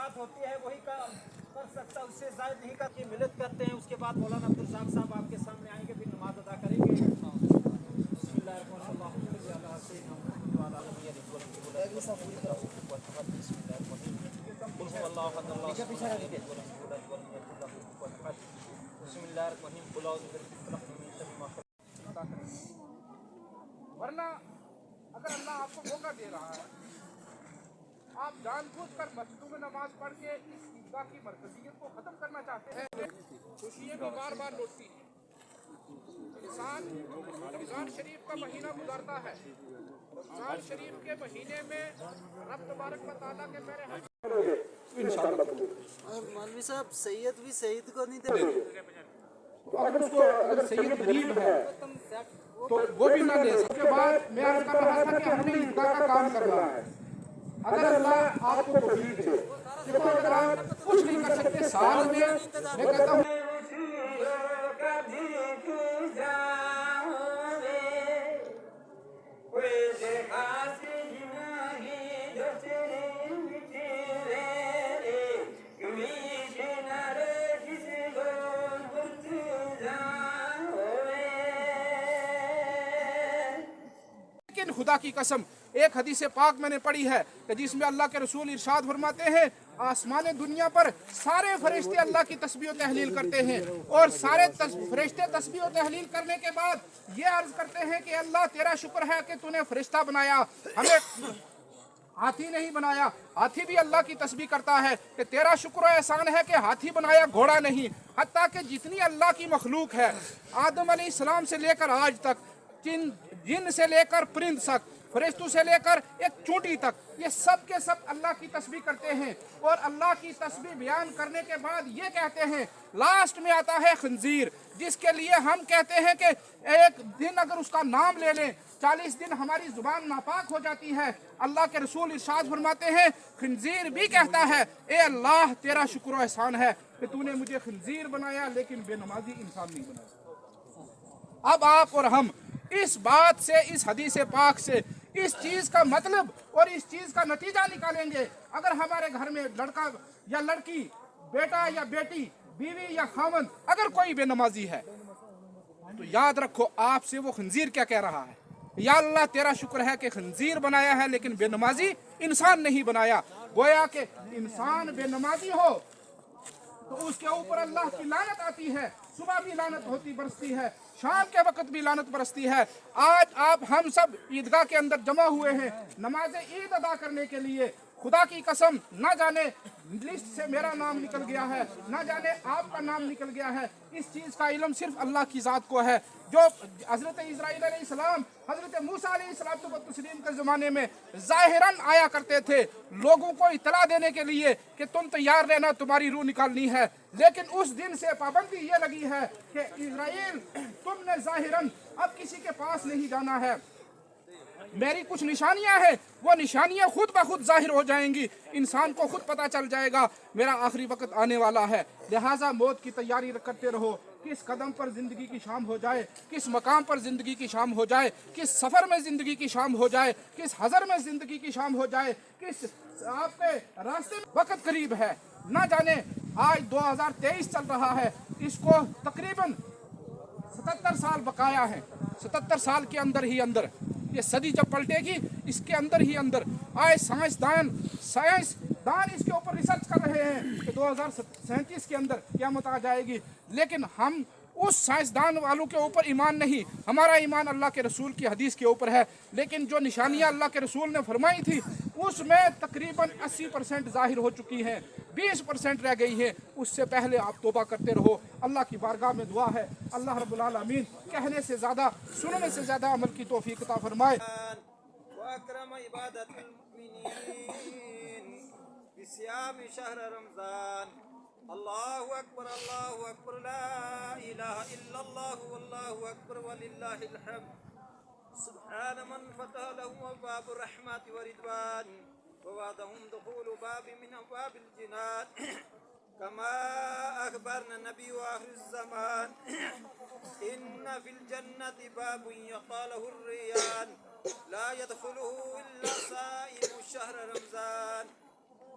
बात होती है वही कर सकता, उससे जायद नहीं कर की मिलत करते हैं। उसके बाद मौलाना अब्दुल साहब साहब आपके सामने आएंगे, फिर नमाज अदा करेंगे। वरना अगर अल्लाह आपको मौका दे रहा है, आप जानबूझकर मस्जिदों में नमाज पढ़ के इस ईदगाह की मरकजियत को खत्म करना चाहते हैं। खुशियाँ भी बार बार लौटती हैं। इंसान रमजान शरीफ का महीना गुजारता है। रमजान शरीफ के महीने में रब तबारक व तआला के मेरे और मौलवी साहब सैयद भी शहीद को नहीं देते। तो अगर सैयद गरीब है तो वो भी ना ले। उसके बाद मैं अर्ज कर रहा था कि हमने ईदगाह का काम करना है। अगर अल्लाह आपको तौफीक दे, देखो अगर आप कुछ नहीं कर सकते साल में, मैं कहता हूँ खुदा की कसम एक हदीस पाक मैंने पढ़ी है कि जिसमें अल्लाह के रसूल इरशाद फरमाते हैं, आसमान दुनिया पर सारे फरिश्ते अल्लाह की तस्बीह तहलील करते हैं और सारे फरिश्ते तस्बीह तहलील करने के बाद ये अर्ज करते हैं कि अल्लाह तेरा शुक्र है कि तूने फरिश्ता बनाया, हमें हाथी नहीं बनाया। हाथी भी अल्लाह की तस्बीह करता है कि तेरा शुक्र एहसान है कि हाथी बनाया, घोड़ा नहीं। हत्ता कि जितनी अल्लाह की मखलूक है, आदम अलैहिस्सलाम से लेकर आज तक, जिन से लेकर परिंद तक, फरिश्तों से लेकर एक चूंटी तक, ये सब के सब अल्लाह की तस्बीह करते हैं। और अल्लाह की तस्बीह बयान करने के बाद ये कहते हैं, लास्ट में आता है खंजीर, जिसके लिए हम कहते हैं कि एक दिन अगर उसका नाम ले लें 40 दिन हमारी जुबान नापाक हो जाती है। अल्लाह के रसूल इरशाद फरमाते हैं, खंजीर भी कहता है, ए अल्लाह तेरा शुक्र एहसान है कि तूने मुझे खंजीर बनाया लेकिन बेनमाजी इंसान नहीं बनाया। अब आप और हम इस बात से, इस हदीस पाक से इस चीज का मतलब और इस चीज का नतीजा निकालेंगे। अगर हमारे घर में लड़का या लड़की, बेटा या बेटी, बीवी या खामन अगर कोई बेनमाजी है तो याद रखो आपसे वो खंजीर क्या कह रहा है, या अल्लाह तेरा शुक्र है कि खंजीर बनाया है लेकिन बेनमाजी इंसान नहीं बनाया। गोया कि इंसान बेनमाजी हो तो उसके ऊपर अल्लाह की लानत आती है। सुबह भी लानत होती बरसती है, शाम के वक्त भी लानत बरसती है। आज आप हम सब ईदगाह के अंदर जमा हुए हैं नमाज ईद अदा करने के लिए। खुदा की कसम ना जाने लिस्ट से मेरा नाम निकल गया है, ना जाने आपका नाम निकल गया है। इस चीज़ का इल्म सिर्फ अल्लाह की ज़ात को है। जो हज़रत इस्राईल अलैहिस्सलाम, हज़रत मूसा अलैहिस्सलाम के ज़माने में ज़ाहिरन आया करते थे लोगों को इतला देने के लिए कि तुम तैयार रहना, तुम्हारी रूह निकालनी है। लेकिन उस दिन से पाबंदी ये लगी है कि इस्राईल तुमने ज़ाहिरन अब किसी के पास नहीं जाना है। मेरी कुछ निशानियां हैं, वो निशानियां खुद ब खुद जाहिर हो जाएंगी। इंसान को खुद पता चल जाएगा मेरा आखिरी वक्त आने वाला है। लिहाजा मौत की तैयारी करते रहो। किस कदम पर जिंदगी की शाम हो जाए, किस मकाम पर जिंदगी की शाम हो जाए, किस सफर में जिंदगी की शाम हो जाए, किस हजर में जिंदगी की शाम हो जाए, किस आपके रास्ते में वक्त करीब है ना जाने। आज 2023 चल रहा है, इसको तकरीबन 77 साल बकाया है। 77 साल के अंदर ही अंदर ये सदी जब पलटेगी, इसके अंदर ही अंदर आए साइंसदान इसके ऊपर रिसर्च कर रहे हैं कि 2037 के अंदर क़यामत आ जाएगी। लेकिन हम उस साइंसदान वालों के ऊपर ईमान नहीं, हमारा ईमान अल्लाह के रसूल की हदीस के ऊपर है। लेकिन जो निशानियां अल्लाह के रसूल ने फरमाई थी उसमें तकरीबन 80% जाहिर हो चुकी हैं, 20% रह गई है। उससे पहले आप तौबा करते रहो। अल्लाह की बारगाह में दुआ है, अल्लाह रब्बुल आलमीन कहने से ज़्यादा सुनने से ज़्यादा अमल की तौफीक अता फरमाए। अल्लाहु अकबर, अल्लाहु अकबर, ला इलाहा इल्लल्लाह, वल्लाहु अकबर, वलिल्लाहिल हम्द। सुब्हान मन फतह लहु अबवाब रहमत व रिदवान व वअदहुम दुखूल बाब मिन अबवाबिल जिनान कमा अखबरना नबी व आखिर ज़मान इन्न फिल जन्नति बाबुन यक़ालहु रियान ला यदखुलुहु इल्ला साइमु शहर रमज़ान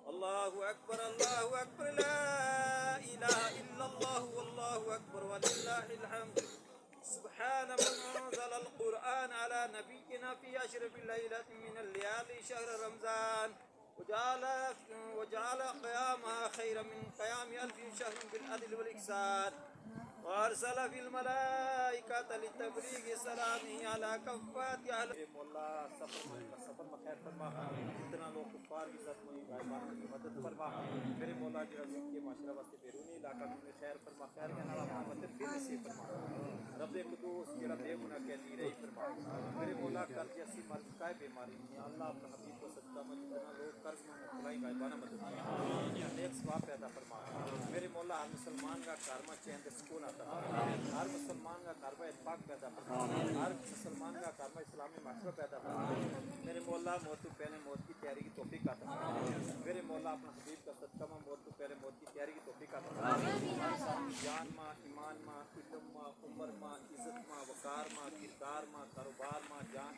اللہ اکبر لا الہ الا اللہ واللہ اکبر وللہ الحمد سبحان من انزل القرآن على نبينا في اشرف الليلة من الليالي شهر رمضان وجعل قيامها خيرا من قيام ألف شهر بالعدل والإحسان وارسل في الملائكة لتبلیغ سلامه على كفات اهل مولا سفر میں خیر فرما جتنا لوگ کفار کی ساتھ میں غائبان کی مدد فرما میرے مولا جڑا کے معاشرہ واسطے بیرونی علاقہ میں خیر فرما خیر کے نال محمد پھر نصیب فرما رب قدوس جڑا بے گناہ کہتی رہی فرما میرے مولا قرض اسی مرض کا بیماری یا اللہ اپنے حبیب کو صدقہ میں جتنا لوگ قرض میں مبتلا غائبانہ مدد فرما نیک ثواب پیدا فرما میرے مولا ہر مسلمان کا کارما چین سکون آتا ہر مسلمان کا کارما اتفاق پیدا فرما ہر مسلمان کا کارما اسلامی معاشرہ پیدا فرما میرے مولا موت تو پہلے موت کی تیاری کی توفیق عطا فرما میرے مولا اپنا حبیب کا صدقہ میں موت تو پہلے موت کی تیاری کی توفیق عطا فرما ہر ساتھ جان ماں ایمان ماں علم ماں عمر ماں عزت ماں وقار ماں کردار ماں کاروبار ماں جان